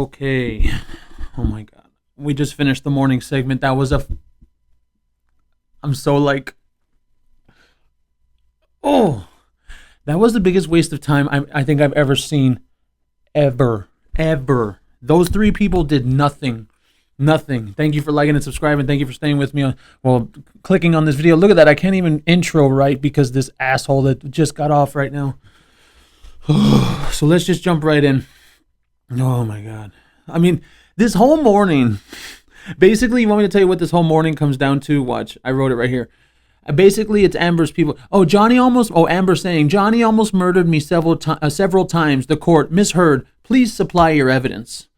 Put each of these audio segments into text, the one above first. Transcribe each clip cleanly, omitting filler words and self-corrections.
Okay. Oh my God. We just finished the morning segment. That was I'm so like, oh, that was the biggest waste of time I think I've ever seen. Ever. Those three people did nothing. Nothing. Thank you for liking and subscribing. Thank you for staying with me clicking on this video. Look at that. I can't even intro right because this asshole that just got off right now. So let's just jump right in. Oh my God. I mean, this whole morning, basically, you want me to tell you what this whole morning comes down to? Watch. I wrote it right here. Basically, it's Amber's people. Amber saying, Johnny almost murdered me several times. The court, Miss Heard, please supply your evidence.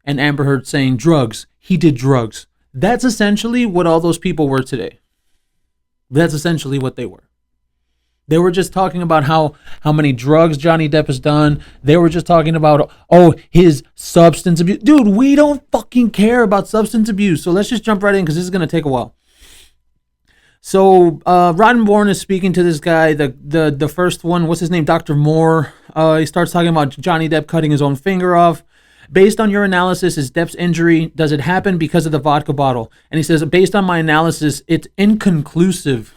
And Amber Heard saying, drugs. He did drugs. That's essentially what all those people were today. That's essentially what they were. They were just talking about how many drugs Johnny Depp has done. They were just talking about, his substance abuse. Dude, we don't fucking care about substance abuse. So let's just jump right in because this is going to take a while. So Roddenborn is speaking to this guy, the first one, what's his name, Dr. Moore. He starts talking about Johnny Depp cutting his own finger off. Based on your analysis, is Depp's injury, does it happen because of the vodka bottle? And he says, based on my analysis, it's inconclusive.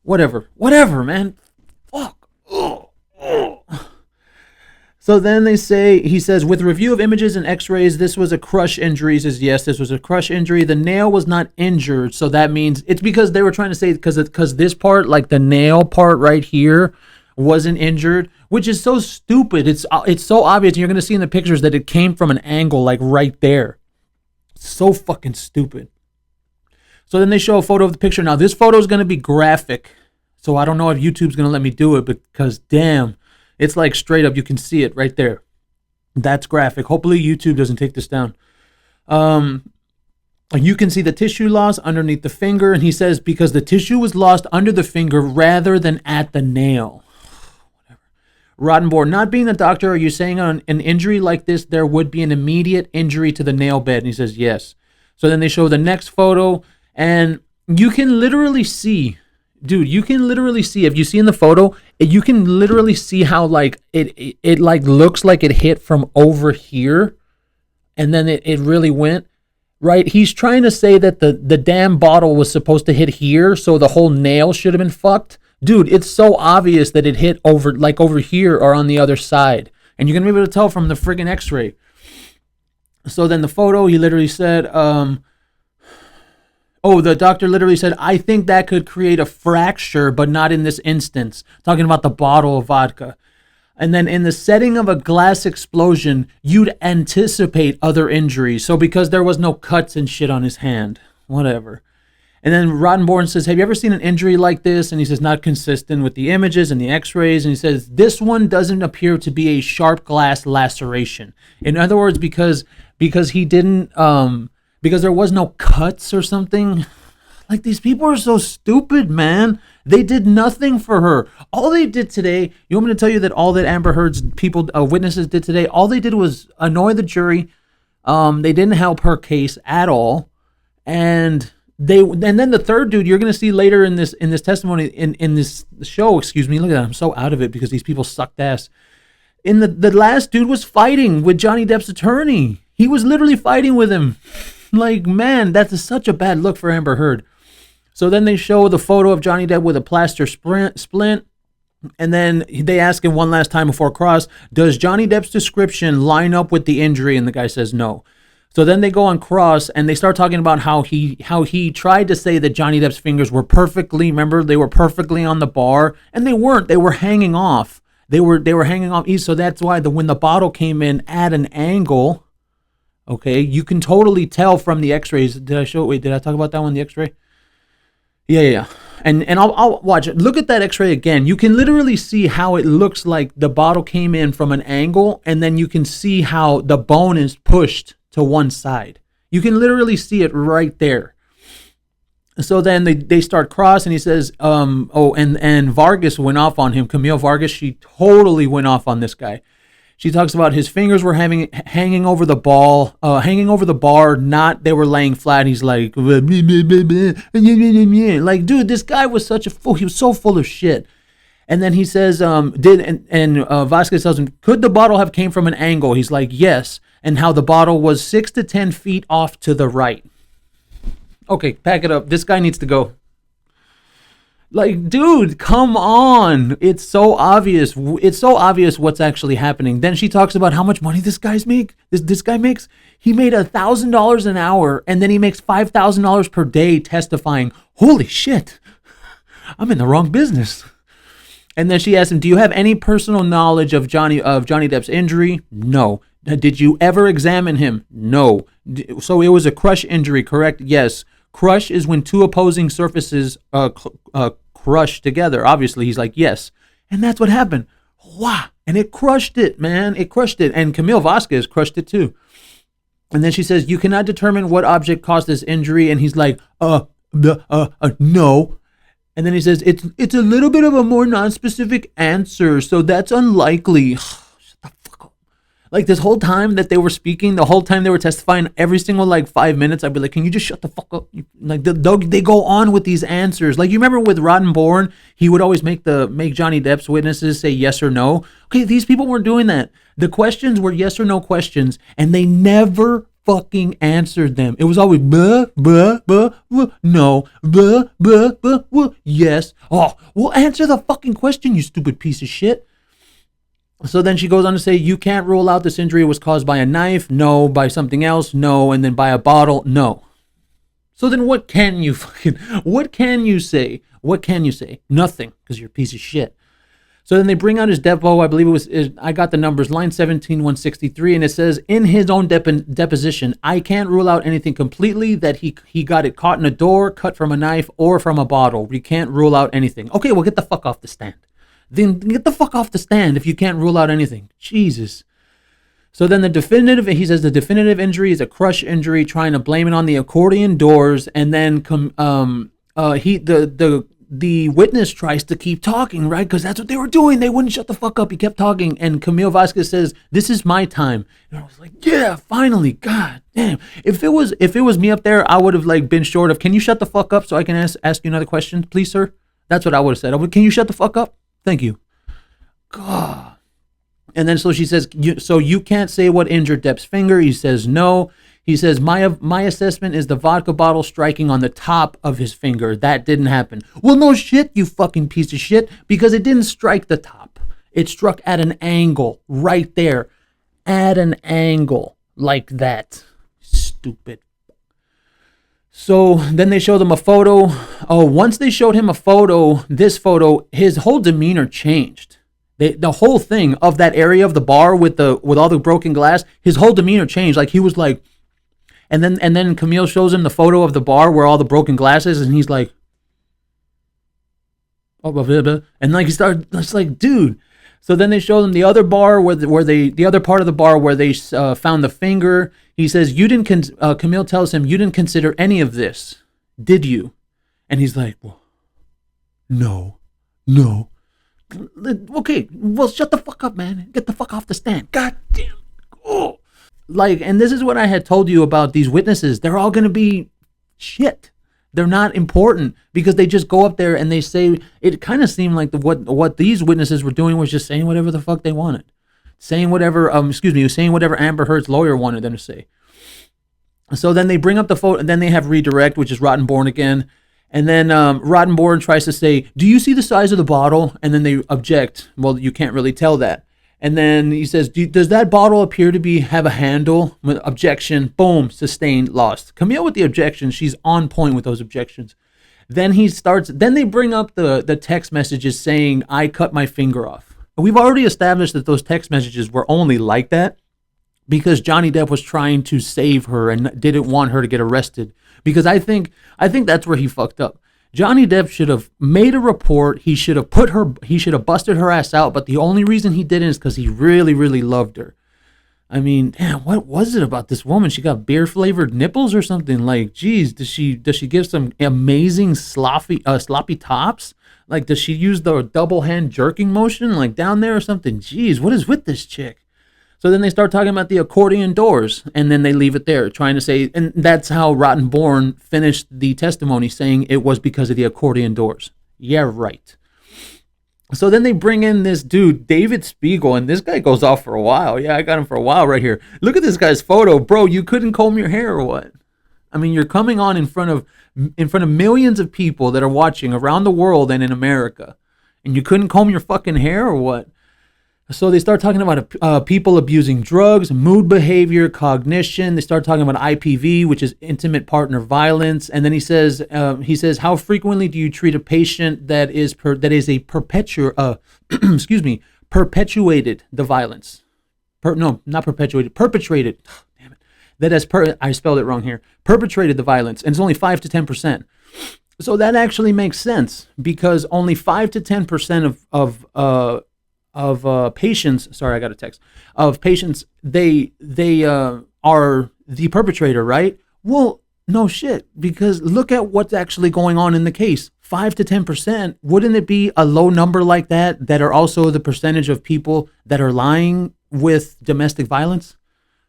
Whatever, man. Fuck. So then he says, with review of images and x-rays, this was a crush injury. He says, yes, this was a crush injury. The nail was not injured. So that means it's because they were trying to say, because this part, like the nail part right here, wasn't injured, which is so stupid. It's so obvious. You're going to see in the pictures that it came from an angle like right there. So fucking stupid. So then they show a photo of the picture. Now, this photo is going to be graphic. So I don't know if YouTube's going to let me do it because, damn, it's like straight up. You can see it right there. That's graphic. Hopefully YouTube doesn't take this down. You can see the tissue loss underneath the finger. And he says because the tissue was lost under the finger rather than at the nail. Roddenborn, not being a doctor, are you saying on an injury like this, there would be an immediate injury to the nail bed? And he says, yes. So then they show the next photo. And you can literally see, dude, if you see in the photo, you can literally see how like it like looks like it hit from over here. And then it really went, right? He's trying to say that the damn bottle was supposed to hit here. So the whole nail should have been fucked. Dude, it's so obvious that it hit over here or on the other side. And you're going to be able to tell from the friggin' x-ray. So then the photo, he literally said, the doctor literally said, I think that could create a fracture, but not in this instance. Talking about the bottle of vodka. And then in the setting of a glass explosion, you'd anticipate other injuries. So because there was no cuts and shit on his hand, whatever. And then Roddenborn says, have you ever seen an injury like this? And he says, not consistent with the images and the x-rays. And he says, this one doesn't appear to be a sharp glass laceration. In other words, because he didn't, because there was no cuts or something. Like, these people are so stupid, man. They did nothing for her. All they did today, you want me to tell you that all that Amber Heard's people, witnesses did today, all they did was annoy the jury. They didn't help her case at all. And then the third dude you're going to see later in this testimony, in this show, excuse me, look at that, I'm so out of it because these people sucked ass. In the last dude was fighting with Johnny Depp's attorney. He was literally fighting with him. Like, man, that's such a bad look for Amber Heard. So then they show the photo of Johnny Depp with a plaster splint. And then they ask him one last time before cross, does Johnny Depp's description line up with the injury? And the guy says no. So then they go on cross and they start talking about how he tried to say that Johnny Depp's fingers were perfectly, remember, they were perfectly on the bar, and they weren't. They were hanging off. They were hanging off. So that's why when the bottle came in at an angle, okay, you can totally tell from the x-rays. Did I talk about that one, the x-ray? Yeah. And I'll watch it. Look at that x-ray again. You can literally see how it looks like the bottle came in from an angle, and then you can see how the bone is pushed to one side. You can literally see it right there. So then they start cross, and he says, and Vargas went off on him. Camille Vargas, she totally went off on this guy. She talks about his fingers were hanging over the bar, not they were laying flat. He's like, like, dude, this guy was such a fool. He was so full of shit. And then he says, Vasquez tells him, could the bottle have came from an angle? He's like, yes. And how the bottle was 6 to 10 feet off to the right. Okay, pack it up. This guy needs to go. Like, dude, come on. It's so obvious. It's so obvious what's actually happening. Then she talks about how much money this guy makes. He made $1,000 an hour, and then he makes $5,000 per day testifying. Holy shit. I'm in the wrong business. And then she asks him, do you have any personal knowledge of Johnny Depp's injury? No. Did you ever examine him? No. So it was a crush injury, correct? Yes. Crush is when two opposing surfaces crush together. Obviously, he's like, yes. And that's what happened. Wow. And it crushed it, man. It crushed it. And Camille Vasquez crushed it too. And then she says, you cannot determine what object caused this injury. And he's like, no. And then he says, it's a little bit of a more non-specific answer, so that's unlikely. Shut the fuck up. Like, this whole time that they were speaking, the whole time they were testifying, every single, 5 minutes, I'd be like, can you just shut the fuck up? Like, they go on with these answers. Like, you remember with Rotten Born, he would always make Johnny Depp's witnesses say yes or no. Okay, these people weren't doing that. The questions were yes or no questions, and they never fucking answered them. It was always no, yes. Oh, well, answer the fucking question, you stupid piece of shit. So then she goes on to say, you can't rule out this injury was caused by a knife, no, by something else, no, and then by a bottle, no. So then what can you say? What can you say? Nothing, because you're a piece of shit. So then they bring out his depo. I believe I got the numbers, line 17, 163, and it says, in his own deposition, I can't rule out anything completely, that he got it caught in a door, cut from a knife, or from a bottle. We can't rule out anything. Okay, well, get the fuck off the stand. Then get the fuck off the stand if you can't rule out anything. Jesus. So then he says the definitive injury is a crush injury, trying to blame it on the accordion doors, and then the witness tries to keep talking, right? Because that's what they were doing. They wouldn't shut the fuck up. He kept talking. And Camille Vasquez says, this is my time. And I was like, yeah, finally. God damn. If it was me up there, I would have been short of, can you shut the fuck up so I can ask you another question, please, sir? That's what I would have said. Can you shut the fuck up? Thank you. God. And then so she says, so you can't say what injured Depp's finger? He says, no. He says, my assessment is the vodka bottle striking on the top of his finger. That didn't happen. Well, no shit, you fucking piece of shit, because it didn't strike the top. It struck at an angle right there. At an angle like that. Stupid. So then they showed him a photo. Oh, once they showed him this photo, his whole demeanor changed. The whole thing of that area of the bar with all the broken glass, his whole demeanor changed. Like, he was like, and then Camille shows him the photo of the bar where all the broken glass is, and he's like, oh, blah, blah, blah. And he started, it's like, dude. So then they show them the other bar the other part of the bar where they found the finger. He says, Camille tells him, you didn't consider any of this, did you? And he's like, well, no. Okay, well, shut the fuck up, man. Get the fuck off the stand. God damn. Oh. And this is what I had told you about these witnesses. They're all going to be shit. They're not important because they just go up there and they say, it kind of seemed like what these witnesses were doing was just saying whatever the fuck they wanted. Saying whatever Amber Heard's lawyer wanted them to say. So then they bring up the photo, and then they have redirect, which is Rotten Born again. And then Rotten Born tries to say, do you see the size of the bottle? And then they object. Well, you can't really tell that. And then he says, does that bottle appear to have a handle? Objection. Boom. Sustained. Lost. Camille with the objection. She's on point with those objections. Then they bring up the text messages saying, I cut my finger off. We've already established that those text messages were only like that because Johnny Depp was trying to save her and didn't want her to get arrested. Because I think that's where he fucked up. Johnny Depp should have made a report. He should have busted her ass out. But the only reason he didn't is because he really, really loved her. I mean, damn, what was it about this woman? She got beer flavored nipples or something. Like, geez, does she give some amazing sloppy tops? Like, does she use the double hand jerking motion like down there or something? Geez, what is with this chick? So then they start talking about the accordion doors, and then they leave it there, trying to say, and that's how Rotten Born finished the testimony, saying it was because of the accordion doors. Yeah, right. So then they bring in this dude, David Spiegel, and this guy goes off for a while. Yeah, I got him for a while right here. Look at this guy's photo, bro. You couldn't comb your hair or what? I mean, you're coming on in front of millions of people that are watching around the world and in America, and you couldn't comb your fucking hair or what? So they start talking about people abusing drugs, mood behavior, cognition. They start talking about IPV, which is intimate partner violence. And then he says, how frequently do you treat a patient that is a excuse me, perpetuated the violence? No, not perpetuated, perpetrated. Damn it. That has I spelled it wrong here. Perpetrated the violence, and it's only 5 to 10%. So that actually makes sense because only 5 to 10% of patients, sorry, I got a text, of patients, they are the perpetrator, right? Well, no shit, because look at what's actually going on in the case. 5 to 10%, wouldn't it be a low number like that are also the percentage of people that are lying with domestic violence?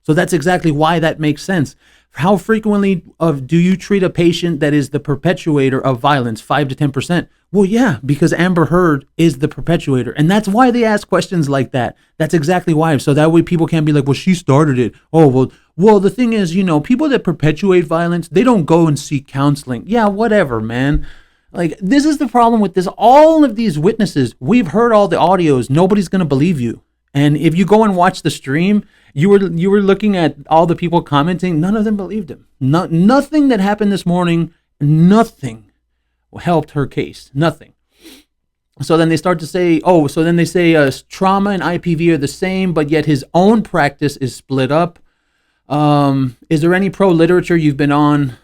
So that's exactly why that makes sense. How frequently do you treat a patient that is the perpetuator of violence? 5 to 10%. Well, yeah, because Amber Heard is the perpetuator. And that's why they ask questions like that. That's exactly why. So that way people can't be like, well, she started it. Oh, well, the thing is, people that perpetuate violence, they don't go and seek counseling. Yeah, whatever, man. Like, this is the problem with this. All of these witnesses, we've heard all the audios. Nobody's going to believe you. And if you go and watch the stream, you were looking at all the people commenting. None of them believed him. Nothing that happened this morning, nothing helped her case. Nothing. So then they start to say, trauma and IPV are the same, but yet his own practice is split up. Is there any pro literature you've been on?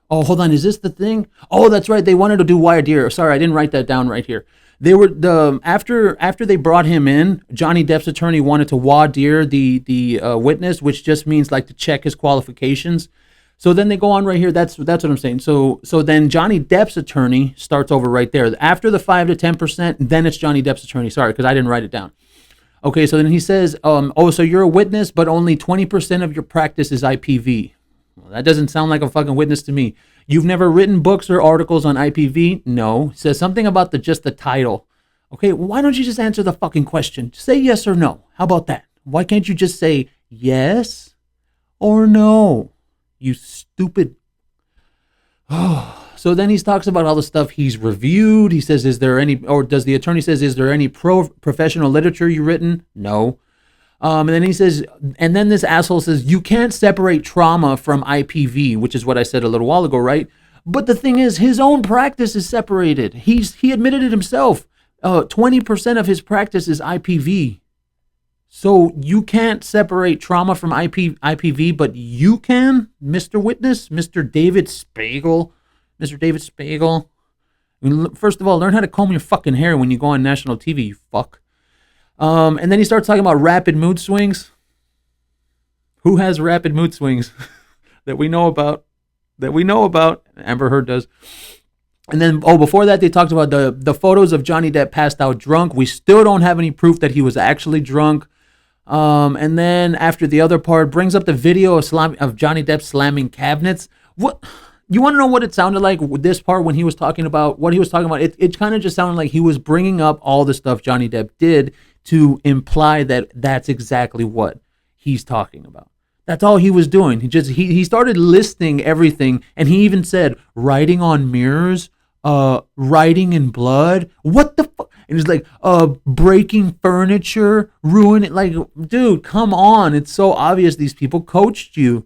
Oh, hold on. Is this the thing? Oh, that's right. They wanted to do voir dire. Sorry, I didn't write that down right here. They were after they brought him in, Johnny Depp's attorney wanted to voir dire the witness, which just means like to check his qualifications. So then they go on right here. That's what I'm saying. So then Johnny Depp's attorney starts over right there. After the 5 to 10%, then it's Johnny Depp's attorney. Sorry, because I didn't write it down. Okay, so then he says, so you're a witness, but only 20% of your practice is IPV. Well, that doesn't sound like a fucking witness to me. You've never written books or articles on IPV? No. It says something about just the title. Okay, why don't you just answer the fucking question? Say yes or no. How about that? Why can't you just say yes or no? You stupid. Oh. So then he talks about all the stuff he's reviewed. He says, does the attorney says, is there any professional literature you've written? No. And then he says, and then this asshole says, you can't separate trauma from IPV, which is what I said a little while ago, right? But the thing is, his own practice is separated. He admitted it himself. 20% of his practice is IPV. So you can't separate trauma from IPV, but you can, Mr. Witness, Mr. David Spiegel. Mr. David Spiegel. I mean, first of all, learn how to comb your fucking hair when you go on national TV, you fuck. And then he starts talking about rapid mood swings. Who has rapid mood swings that we know about? Amber Heard does. And then, before that, they talked about the photos of Johnny Depp passed out drunk. We still don't have any proof that he was actually drunk. And then after the other part, brings up the video of Johnny Depp slamming cabinets. What? You want to know what it sounded like with this part when he was talking about what he was talking about? It kind of just sounded like he was bringing up all the stuff Johnny Depp did to imply that that's exactly what he's talking about. That's all he was doing. He started listing everything, and he even said writing on mirrors, writing in blood. What the fuck? And he's like, breaking furniture, ruin it. Like, dude, come on! It's so obvious these people coached you.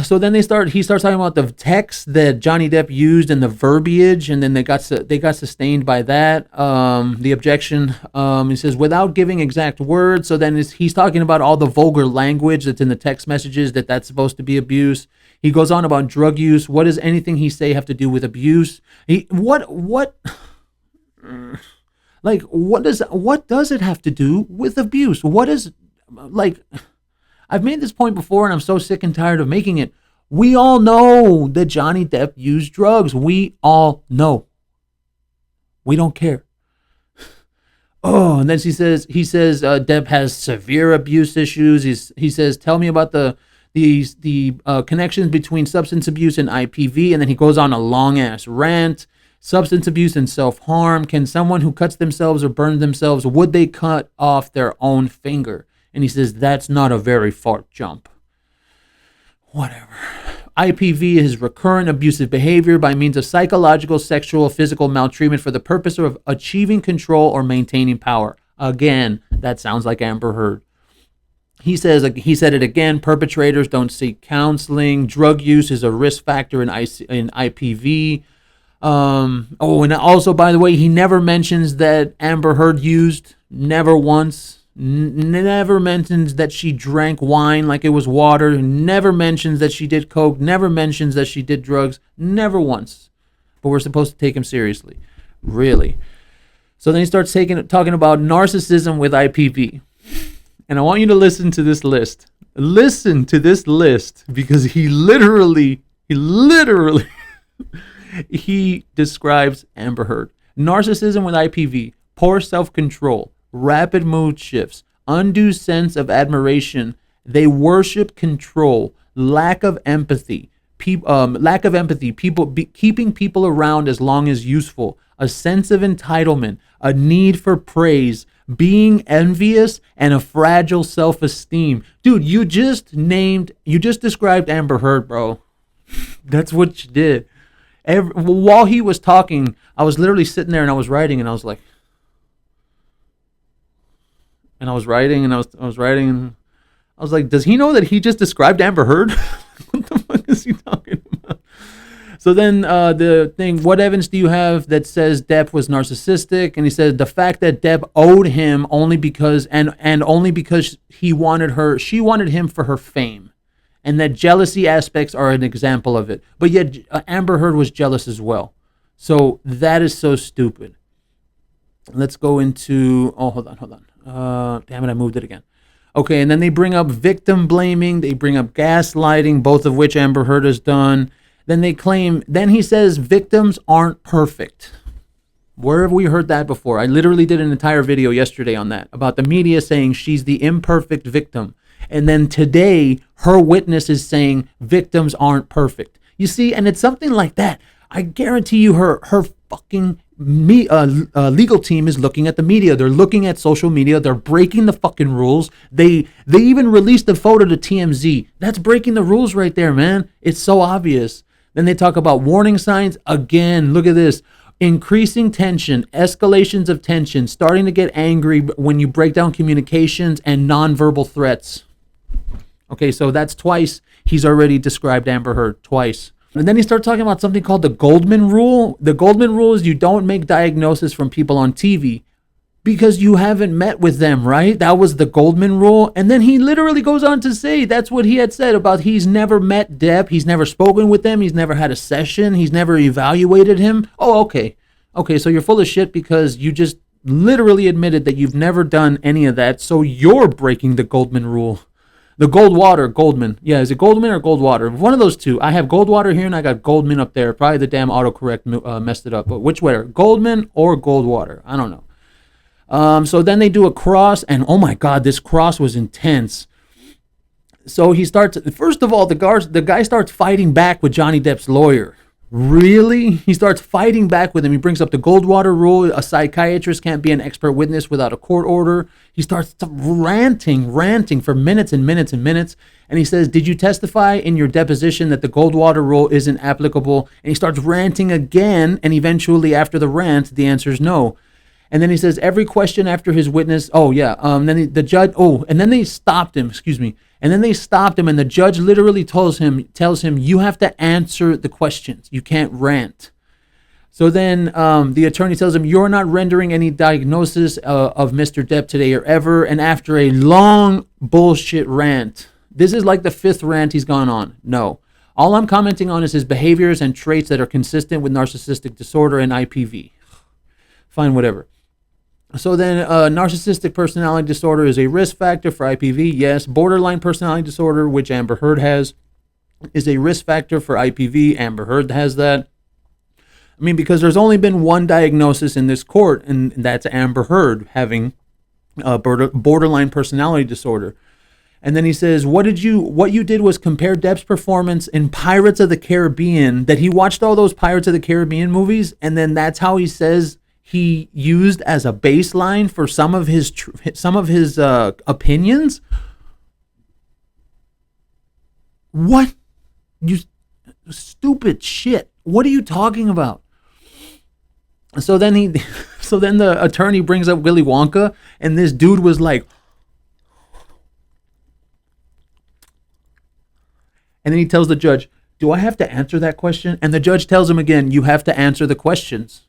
So then he starts talking about the text that Johnny Depp used and the verbiage, and then they got sustained by that. The objection, he says, without giving exact words. So then he's talking about all the vulgar language that's in the text messages, that's supposed to be abuse. He goes on about drug use. What does anything he say have to do with abuse? What does it have to do with abuse? What is, like... I've made this point before, and I'm so sick and tired of making it. We all know that Johnny Depp used drugs. We all know. We don't care. Oh, and then he says Depp has severe abuse issues. He says, tell me about the connections between substance abuse and IPV, and then he goes on a long ass rant. Substance abuse and self-harm. Can someone who cuts themselves or burns themselves, would they cut off their own finger? And he says, that's not a very far jump. Whatever. IPV is recurrent abusive behavior by means of psychological, sexual, physical maltreatment for the purpose of achieving control or maintaining power. Again, that sounds like Amber Heard. He said it again, perpetrators don't seek counseling. Drug use is a risk factor in IPV. And also, by the way, he never mentions that Amber Heard used, never once. Never mentions that she drank wine like it was water. Never mentions that she did coke. Never mentions that she did drugs. Never once. But we're supposed to take him seriously. Really. So then he starts talking about narcissism with IPV. And I want you to listen to this list. Listen to this list because he literally he describes Amber Heard. Narcissism with IPV, poor self-control, rapid mood shifts, undue sense of admiration. They worship control, lack of empathy, keeping people around as long as useful, a sense of entitlement, a need for praise, being envious, and a fragile self-esteem. Dude, you just described Amber Heard, bro. That's what you did. While he was talking, I was literally sitting there and I was writing and I was like, and I was writing and I was writing and I was like, does he know that he just described Amber Heard? What the fuck is he talking about? So then the thing, what evidence do you have that says Depp was narcissistic? And he said the fact that Depp owed him only because she wanted him for her fame. And that jealousy aspects are an example of it. But yet Amber Heard was jealous as well. So that is so stupid. Let's go into, hold on. Damn it, I moved it again. Okay, and then they bring up victim blaming. They bring up gaslighting, both of which Amber Heard has done. Then he says victims aren't perfect. Where have we heard that before? I literally did an entire video yesterday on that, about the media saying she's the imperfect victim. And then today, her witness is saying victims aren't perfect. You see, and it's something like that. I guarantee you her fucking legal team is looking at the media. They're looking at social media. They're breaking the fucking rules. They even released a photo to TMZ. That's breaking the rules right there, man. It's so obvious. Then they talk about warning signs. Again, look at this. Increasing tension, escalations of tension, starting to get angry when you break down communications and nonverbal threats. Okay, so that's twice he's already described Amber Heard, twice. And then he starts talking about something called the Goldman Rule. The Goldman Rule is you don't make diagnoses from people on TV because you haven't met with them, right? That was the Goldman Rule. And then he literally goes on to say that's what he had said about he's never met Depp. He's never spoken with them. He's never had a session. He's never evaluated him. Oh, okay. Okay, so you're full of shit because you just literally admitted that you've never done any of that. So you're breaking the Goldman Rule. The Goldman. Yeah, is it Goldman or Goldwater? One of those two. I have Goldwater here and I got Goldman up there. Probably the damn autocorrect messed it up. But which way? Goldman or Goldwater? I don't know. So then they do a cross, and oh my God, this cross was intense. So he starts, first of all, the guy starts fighting back with Johnny Depp's lawyer. Really? He starts fighting back with him. He brings up the Goldwater rule. A psychiatrist can't be an expert witness without a court order. He starts ranting for minutes and minutes and minutes. And he says, did you testify in your deposition that the Goldwater rule isn't applicable? And he starts ranting again. And eventually after the rant, the answer is no. And then he says every question after his witness. Then the judge. And then they stopped him. And then they stopped him, and the judge literally tells him, you have to answer the questions. You can't rant. So then the attorney tells him, you're not rendering any diagnosis of Mr. Depp today or ever. And after a long bullshit rant, this is like the fifth rant he's gone on. No. All I'm commenting on is his behaviors and traits that are consistent with narcissistic disorder and IPV. Fine, whatever. So then narcissistic personality disorder is a risk factor for IPV. Yes. Borderline personality disorder, which Amber Heard has, is a risk factor for IPV. Amber Heard has that. I mean, because there's only been one diagnosis in this court, and that's Amber Heard having borderline personality disorder. And then he says, what you did was compare Depp's performance in Pirates of the Caribbean, that he watched all those Pirates of the Caribbean movies, and then that's how he says he used as a baseline for some of his opinions. What? You stupid shit. What are you talking about? So then the attorney brings up Willy Wonka, and this dude was like, and then he tells the judge, do I have to answer that question? And the judge tells him again, you have to answer the questions.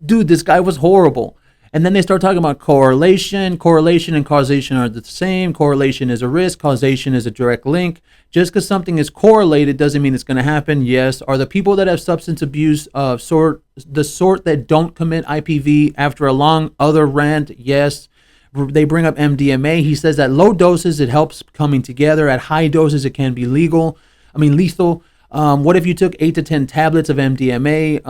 Dude, this guy was horrible. And then they start talking about correlation. Correlation and causation are the same. Correlation is a risk. Causation is a direct link. Just because something is correlated doesn't mean it's going to happen. Yes. Are the people that have substance abuse the sort that don't commit IPV after a long other rant? Yes. They bring up MDMA. He says at low doses, it helps coming together. At high doses, it can be lethal. What if you took 8 to 10 tablets of MDMA?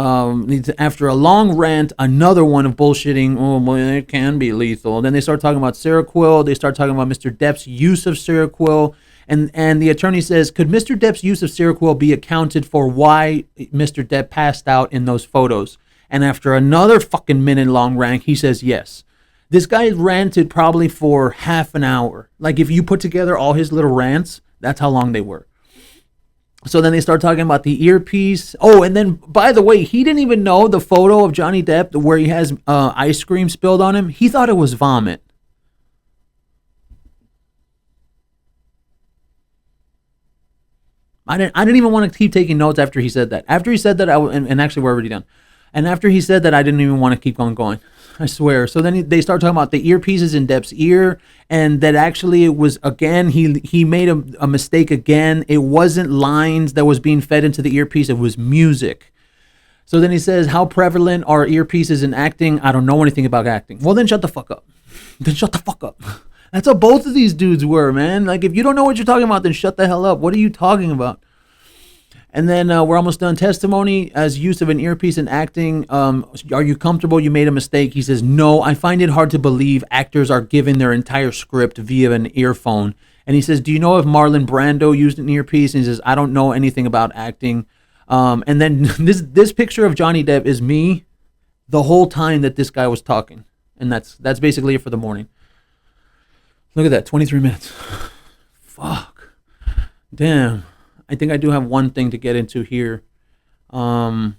After a long rant, another one of bullshitting. Oh, boy, it can be lethal. Then they start talking about Seroquel. They start talking about Mr. Depp's use of Seroquel. And the attorney says, could Mr. Depp's use of Seroquel be accounted for why Mr. Depp passed out in those photos? And after another fucking minute-long rant, he says yes. This guy ranted probably for half an hour. Like, if you put together all his little rants, that's how long they were. So then they start talking about the earpiece. Oh, and then, by the way, he didn't even know the photo of Johnny Depp where he has ice cream spilled on him. He thought it was vomit. I didn't even want to keep taking notes after he said that. After he said that, and actually we're already done. And after he said that, I didn't even want to keep on going. I swear. So then they start talking about the earpieces in Depp's ear, and that actually it was, again, he made a mistake again. It wasn't lines that was being fed into the earpiece. It was music. So then he says, how prevalent are earpieces in acting? I don't know anything about acting. Well, then shut the fuck up. Then shut the fuck up. That's how both of these dudes were, man. Like, if you don't know what you're talking about, then shut the hell up. What are you talking about? And then we're almost done. Testimony as use of an earpiece in acting. Are you comfortable you made a mistake? He says, no, I find it hard to believe actors are given their entire script via an earphone. And he says, do you know if Marlon Brando used an earpiece? And he says, I don't know anything about acting. And then this picture of Johnny Depp is me the whole time that this guy was talking. And that's basically it for the morning. Look at that, 23 minutes. Fuck. Damn. I think I do have one thing to get into here. I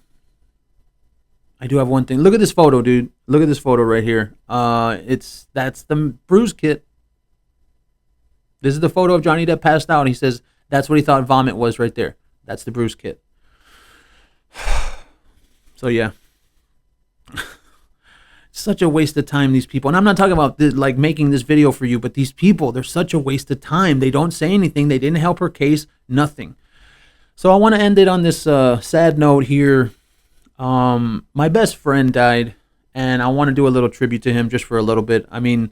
do have one thing. Look at this photo, dude. Look at this photo right here. That's the bruise kit. This is the photo of Johnny Depp passed out. He says that's what he thought vomit was right there. That's the bruise kit. So yeah. Such a waste of time, these people. And I'm not talking about this, like making this video for you, but these people, they're such a waste of time. They don't say anything. They didn't help her case. Nothing. So I want to end it on this sad note here. My best friend died, and I want to do a little tribute to him just for a little bit. I mean,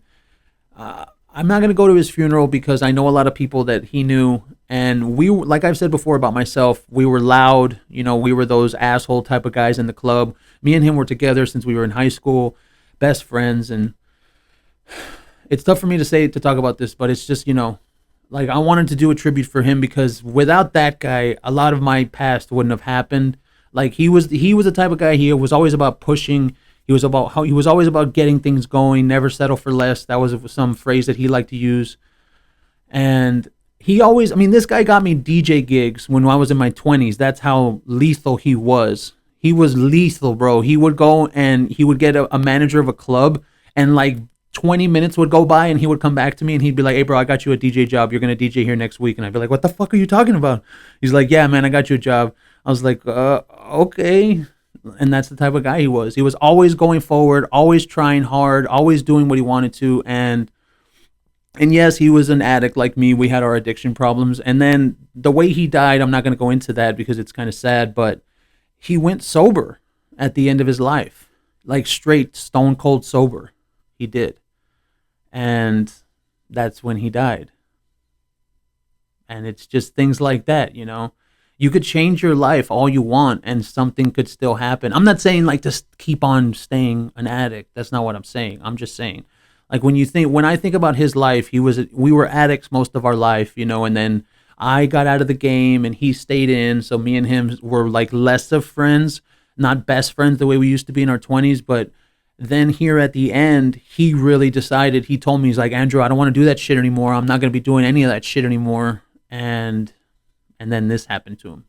I'm not going to go to his funeral because I know a lot of people that he knew, and we, like I've said before about myself, we were loud. You know, we were those asshole type of guys in the club. Me and him were together since we were in high school. Best friends, and it's tough for me to talk about this, but it's just, you know, like I wanted to do a tribute for him because without that guy, a lot of my past wouldn't have happened. Like he was the type of guy, he was always about pushing. He was always about getting things going, never settle for less. That was some phrase that he liked to use. And this guy got me DJ gigs when I was in my 20s. That's how lethal he was. He was lethal, bro. He would go and he would get a manager of a club, and like 20 minutes would go by and he would come back to me and he'd be like, hey, bro, I got you a DJ job. You're going to DJ here next week. And I'd be like, what the fuck are you talking about? He's like, yeah, man, I got you a job. I was like, okay. And that's the type of guy he was. He was always going forward, always trying hard, always doing what he wanted to. And yes, he was an addict like me. We had our addiction problems. And then the way he died, I'm not going to go into that because it's kind of sad, but he went sober at the end of his life, like straight stone cold sober. He did. And that's when he died. And it's just things like that, you know. You could change your life all you want and something could still happen. I'm not saying like just keep on staying an addict. That's not what I'm saying. I'm just saying Like when I think about his life, we were addicts most of our life, and then I got out of the game and he stayed in. So me and him were like less of friends, not best friends the way we used to be in our 20s. But then here at the end, he really decided, he told me, he's like, Andrew, I don't want to do that shit anymore. I'm not going to be doing any of that shit anymore. And then this happened to him.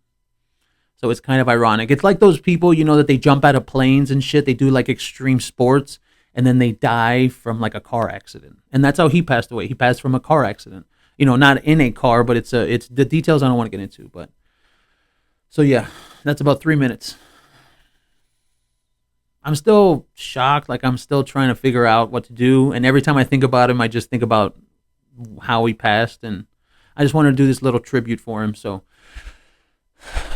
So it's kind of ironic. It's like those people, that they jump out of planes and shit. They do like extreme sports and then they die from like a car accident. And that's how he passed away. He passed from a car accident. Not in a car, but it's the details I don't want to get into. But so yeah, that's about 3 minutes. I'm still shocked. Like I'm still trying to figure out what to do. And every time I think about him, I just think about how he passed. And I just wanted to do this little tribute for him. So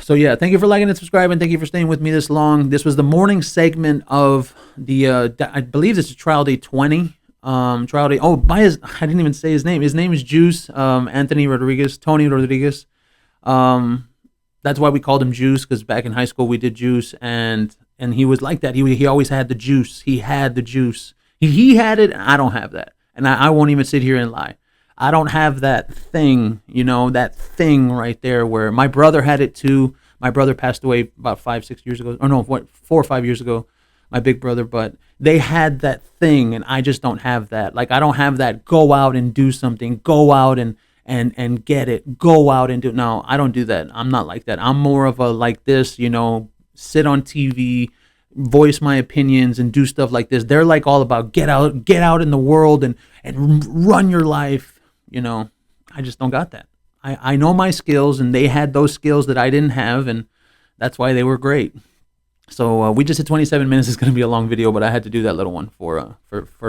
yeah, thank you for liking and subscribing. Thank you for staying with me this long. This was the morning segment of the, I believe this is trial day 20. Trial day. Oh, I didn't even say his name. His name is Juice, Tony Rodriguez. That's why we called him Juice, because back in high school we did Juice, and he was like that. He always had the juice. He had the juice. He had it, and I don't have that. And I won't even sit here and lie. I don't have that thing, that thing right there where my brother had it too. My brother passed away about 5-6 years ago. Or no, 4 or 5 years ago. My big brother, but they had that thing, and I just don't have that. Like I don't have that. Go out and do something. Go out and get it. Go out and do. No, I don't do that. I'm not like that. I'm more of a like this. Sit on TV, voice my opinions, and do stuff like this. They're like all about get out in the world and run your life. I just don't got that. I know my skills, and they had those skills that I didn't have, and that's why they were great. So we just hit 27 minutes. It's going to be a long video, but I had to do that little one for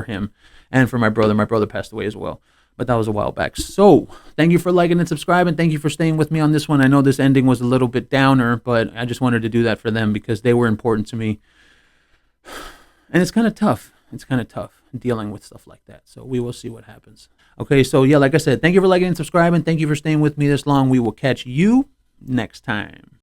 him and for my brother. My brother passed away as well, but that was a while back. So thank you for liking and subscribing. Thank you for staying with me on this one. I know this ending was a little bit downer, but I just wanted to do that for them because they were important to me. And it's kind of tough. It's kind of tough dealing with stuff like that. So we will see what happens. Okay, so yeah, like I said, thank you for liking and subscribing. Thank you for staying with me this long. We will catch you next time.